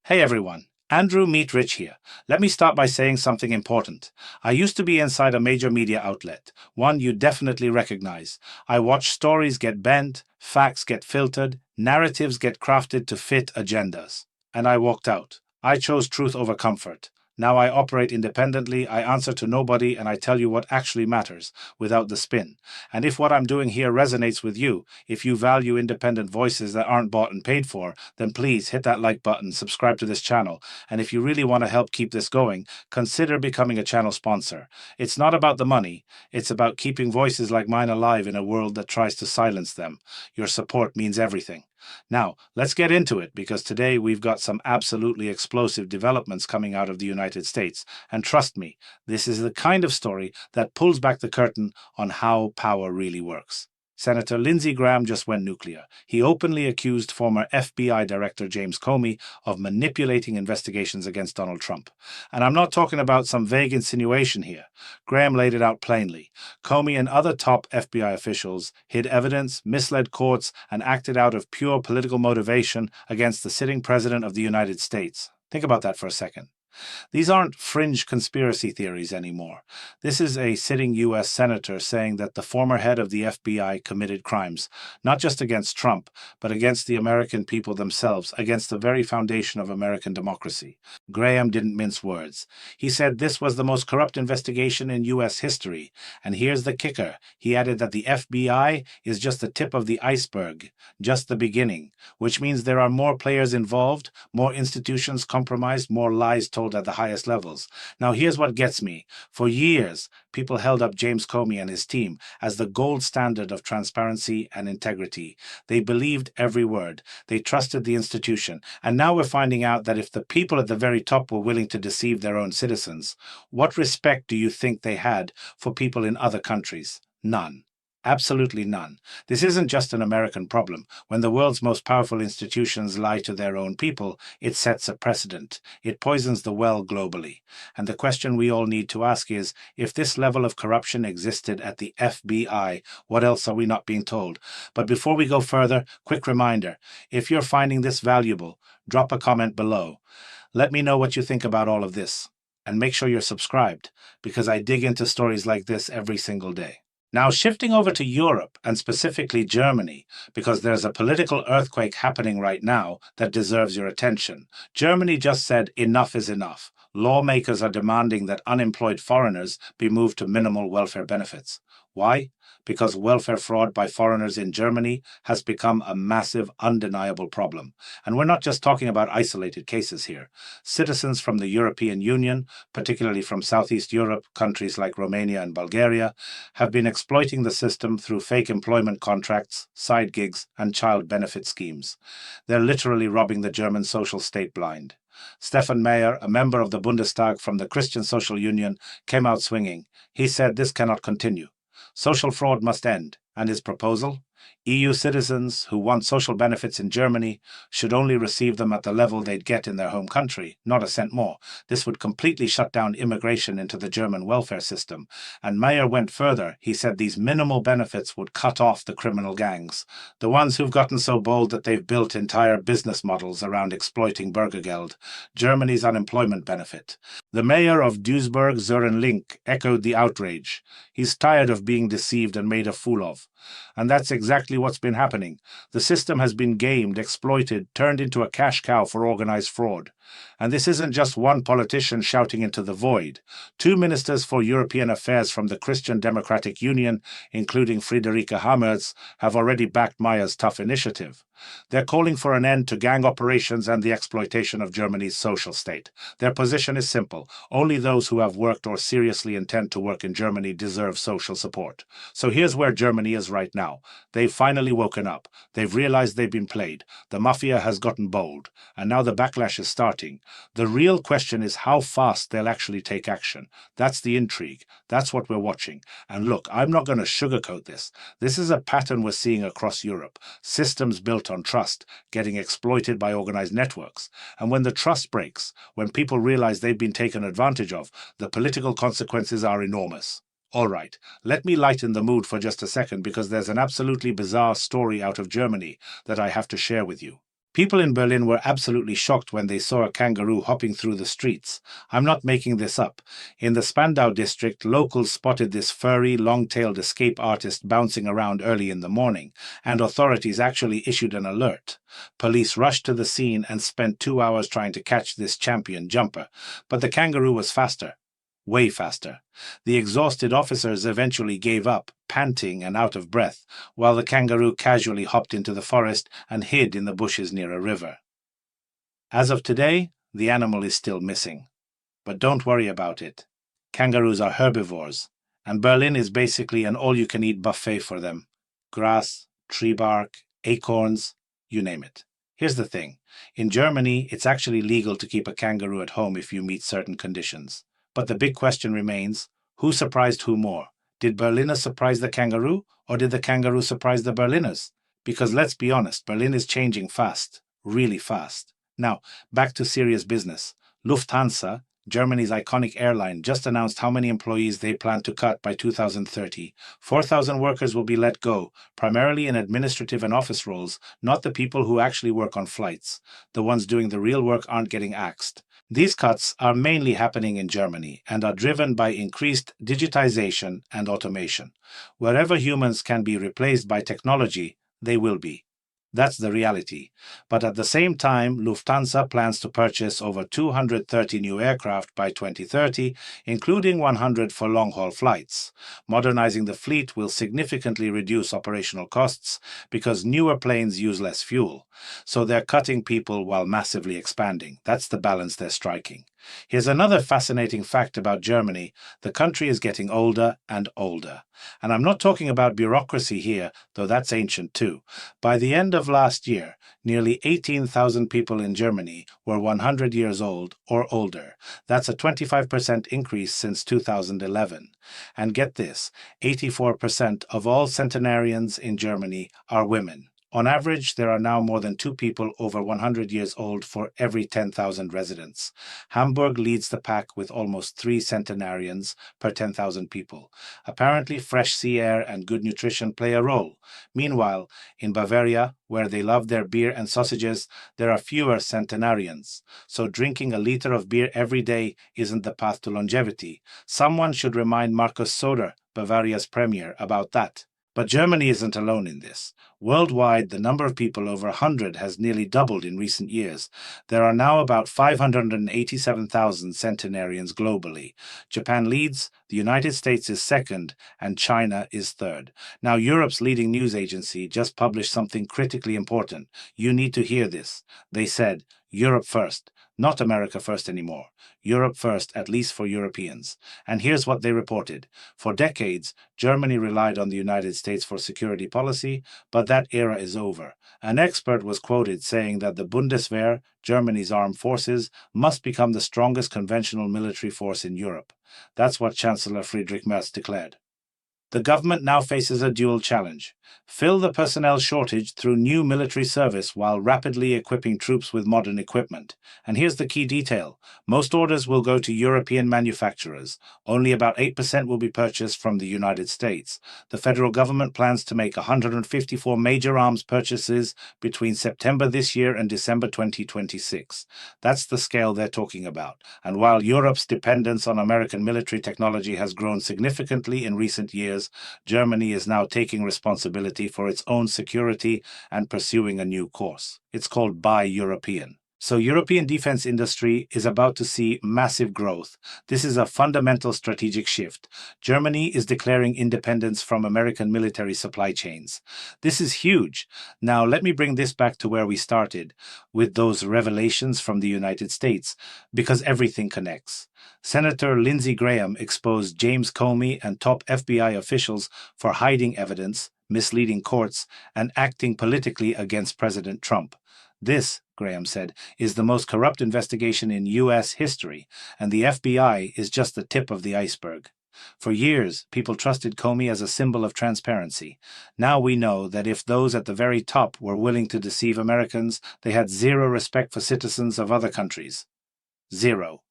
Hey everyone, Andrew Meet Rich here. Let me start by saying something important. I used to be inside a major media outlet, one you definitely recognize. I watched stories get bent, facts get filtered, narratives get crafted to fit agendas. And I walked out. I chose truth over comfort. Now I operate independently, I answer to nobody, and I tell you what actually matters, without the spin. And if what I'm doing here resonates with you, if you value independent voices that aren't bought and paid for, then please hit that like button, subscribe to this channel, and if you really want to help keep this going, consider becoming a channel sponsor. It's not about the money, it's about keeping voices like mine alive in a world that tries to silence them. Your support means everything. Now, let's get into it, because today we've got some absolutely explosive developments coming out of the United States. And trust me, this is the kind of story that pulls back the curtain on how power really works. Senator Lindsey Graham just went nuclear. He openly accused former FBI Director James Comey of manipulating investigations against Donald Trump. And I'm not talking about some vague insinuation here. Graham laid it out plainly. Comey and other top FBI officials hid evidence, misled courts, and acted out of pure political motivation against the sitting President of the United States. Think about that for a second. These aren't fringe conspiracy theories anymore. This is a sitting U.S. senator saying that the former head of the FBI committed crimes, not just against Trump, but against the American people themselves, against the very foundation of American democracy. Graham didn't mince words. He said this was the most corrupt investigation in U.S. history. And here's the kicker. He added that the FBI is just the tip of the iceberg, just the beginning, which means there are more players involved, more institutions compromised, more lies told at the highest levels. Now here's what gets me. For years, people held up James Comey and his team as the gold standard of transparency and integrity. They believed every word. They trusted the institution. And now we're finding out that if the people at the very top were willing to deceive their own citizens, what respect do you think they had for people in other countries? None. Absolutely none. This isn't just an American problem. When the world's most powerful institutions lie to their own people, it sets a precedent. It poisons the well globally. And the question we all need to ask is, if this level of corruption existed at the FBI, what else are we not being told? But before we go further, quick reminder, if you're finding this valuable, drop a comment below. Let me know what you think about all of this. And make sure you're subscribed, because I dig into stories like this every single day. Now, shifting over to Europe, and specifically Germany, because there's a political earthquake happening right now that deserves your attention. Germany just said enough is enough. Lawmakers are demanding that unemployed foreigners be moved to minimal welfare benefits. Why? Because welfare fraud by foreigners in Germany has become a massive, undeniable problem. And we're not just talking about isolated cases here. Citizens from the European Union, particularly from Southeast Europe, countries like Romania and Bulgaria, have been exploiting the system through fake employment contracts, side gigs, and child benefit schemes. They're literally robbing the German social state blind. Stefan Mayer, a member of the Bundestag from the Christian Social Union, came out swinging. He said this cannot continue. Social fraud must end, and his proposal? EU citizens who want social benefits in Germany should only receive them at the level they'd get in their home country, not a cent more. This would completely shut down immigration into the German welfare system. And Mayer went further. He said these minimal benefits would cut off the criminal gangs, the ones who've gotten so bold that they've built entire business models around exploiting Bürgergeld, Germany's unemployment benefit. The mayor of Duisburg, Sören Link, echoed the outrage. He's tired of being deceived and made a fool of. And that's exactly what's been happening. The system has been gamed, exploited, turned into a cash cow for organized fraud. And this isn't just one politician shouting into the void. Two ministers for European affairs from the Christian Democratic Union, including Friederike Merz, have already backed Mayer's tough initiative. They're calling for an end to gang operations and the exploitation of Germany's social state. Their position is simple. Only those who have worked or seriously intend to work in Germany deserve social support. So here's where Germany is right now. They've finally woken up. They've realized they've been played. The mafia has gotten bold. And now the backlash is starting. The real question is how fast they'll actually take action. That's the intrigue. That's what we're watching. And look, I'm not going to sugarcoat this. This is a pattern we're seeing across Europe. Systems built on trust, getting exploited by organized networks. And when the trust breaks, when people realize they've been taken advantage of, the political consequences are enormous. All right, let me lighten the mood for just a second, because there's an absolutely bizarre story out of Germany that I have to share with you. People in Berlin were absolutely shocked when they saw a kangaroo hopping through the streets. I'm not making this up. In the Spandau district, locals spotted this furry, long-tailed escape artist bouncing around early in the morning, and authorities actually issued an alert. Police rushed to the scene and spent 2 hours trying to catch this champion jumper, but the kangaroo was faster. Way faster. The exhausted officers eventually gave up, panting and out of breath, while the kangaroo casually hopped into the forest and hid in the bushes near a river. As of today, the animal is still missing. But don't worry about it. Kangaroos are herbivores, and Berlin is basically an all-you-can-eat buffet for them. Grass, tree bark, acorns, you name it. Here's the thing. In Germany, it's actually legal to keep a kangaroo at home if you meet certain conditions. But the big question remains, who surprised who more? Did Berliners surprise the kangaroo, or did the kangaroo surprise the Berliners? Because let's be honest, Berlin is changing fast, really fast. Now, back to serious business. Lufthansa, Germany's iconic airline, just announced how many employees they plan to cut by 2030. 4,000 workers will be let go, primarily in administrative and office roles, not the people who actually work on flights. The ones doing the real work aren't getting axed. These cuts are mainly happening in Germany and are driven by increased digitization and automation. Wherever humans can be replaced by technology, they will be. That's the reality. But at the same time, Lufthansa plans to purchase over 230 new aircraft by 2030, including 100 for long-haul flights. Modernizing the fleet will significantly reduce operational costs because newer planes use less fuel. So they're cutting people while massively expanding. That's the balance they're striking. Here's another fascinating fact about Germany. The country is getting older and older. And I'm not talking about bureaucracy here, though that's ancient too. By the end of last year, nearly 18,000 people in Germany were 100 years old or older. That's a 25% increase since 2011. And get this, 84% of all centenarians in Germany are women. On average, there are now more than 2 people over 100 years old for every 10,000 residents. Hamburg leads the pack with almost 3 centenarians per 10,000 people. Apparently, fresh sea air and good nutrition play a role. Meanwhile, in Bavaria, where they love their beer and sausages, there are fewer centenarians. So drinking a liter of beer every day isn't the path to longevity. Someone should remind Markus Söder, Bavaria's premier, about that. But Germany isn't alone in this. Worldwide, the number of people over 100 has nearly doubled in recent years. There are now about 587,000 centenarians globally. Japan leads, the United States is second, and China is third. Now, Europe's leading news agency just published something critically important. You need to hear this. They said, Europe first. Not America first anymore. Europe first, at least for Europeans. And here's what they reported. For decades, Germany relied on the United States for security policy, but that era is over. An expert was quoted saying that the Bundeswehr, Germany's armed forces, must become the strongest conventional military force in Europe. That's what Chancellor Friedrich Merz declared. The government now faces a dual challenge. Fill the personnel shortage through new military service while rapidly equipping troops with modern equipment. And here's the key detail. Most orders will go to European manufacturers. Only about 8% will be purchased from the United States. The federal government plans to make 154 major arms purchases between September this year and December 2026. That's the scale they're talking about. And while Europe's dependence on American military technology has grown significantly in recent years, Germany is now taking responsibility for its own security and pursuing a new course. It's called Buy European. So European defense industry is about to see massive growth. This is a fundamental strategic shift. Germany is declaring independence from American military supply chains. This is huge. Now let me bring this back to where we started, with those revelations from the United States, because everything connects. Senator Lindsey Graham exposed James Comey and top FBI officials for hiding evidence, misleading courts, and acting politically against President Trump. This, Graham said, is the most corrupt investigation in U.S. history, and the FBI is just the tip of the iceberg. For years, people trusted Comey as a symbol of transparency. Now we know that if those at the very top were willing to deceive Americans, they had zero respect for citizens of other countries. Zero.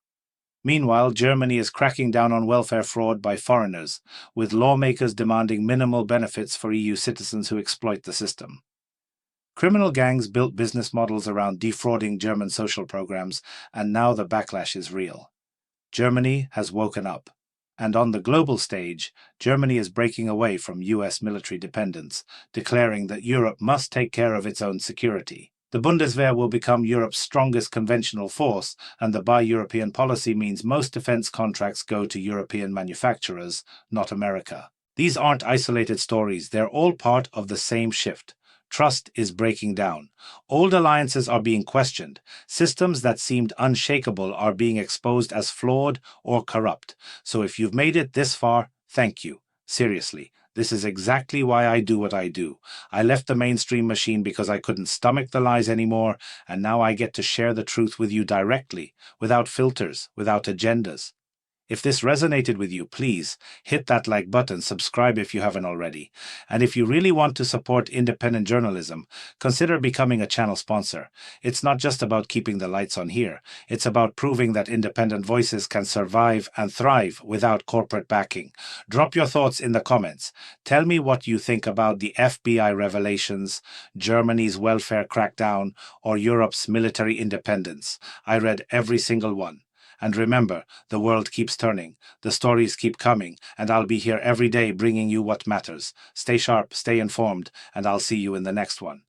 Meanwhile, Germany is cracking down on welfare fraud by foreigners, with lawmakers demanding minimal benefits for EU citizens who exploit the system. Criminal gangs built business models around defrauding German social programs, and now the backlash is real. Germany has woken up. And on the global stage, Germany is breaking away from US military dependence, declaring that Europe must take care of its own security. The Bundeswehr will become Europe's strongest conventional force, and the Buy European policy means most defense contracts go to European manufacturers, not America. These aren't isolated stories, they're all part of the same shift. Trust is breaking down. Old alliances are being questioned. Systems that seemed unshakable are being exposed as flawed or corrupt. So if you've made it this far, thank you. Seriously, this is exactly why I do what I do. I left the mainstream machine because I couldn't stomach the lies anymore, and now I get to share the truth with you directly, without filters, without agendas. If this resonated with you, please hit that like button, subscribe if you haven't already. And if you really want to support independent journalism, consider becoming a channel sponsor. It's not just about keeping the lights on here. It's about proving that independent voices can survive and thrive without corporate backing. Drop your thoughts in the comments. Tell me what you think about the FBI revelations, Germany's welfare crackdown, or Europe's military independence. I read every single one. And remember, the world keeps turning, the stories keep coming, and I'll be here every day bringing you what matters. Stay sharp, stay informed, and I'll see you in the next one.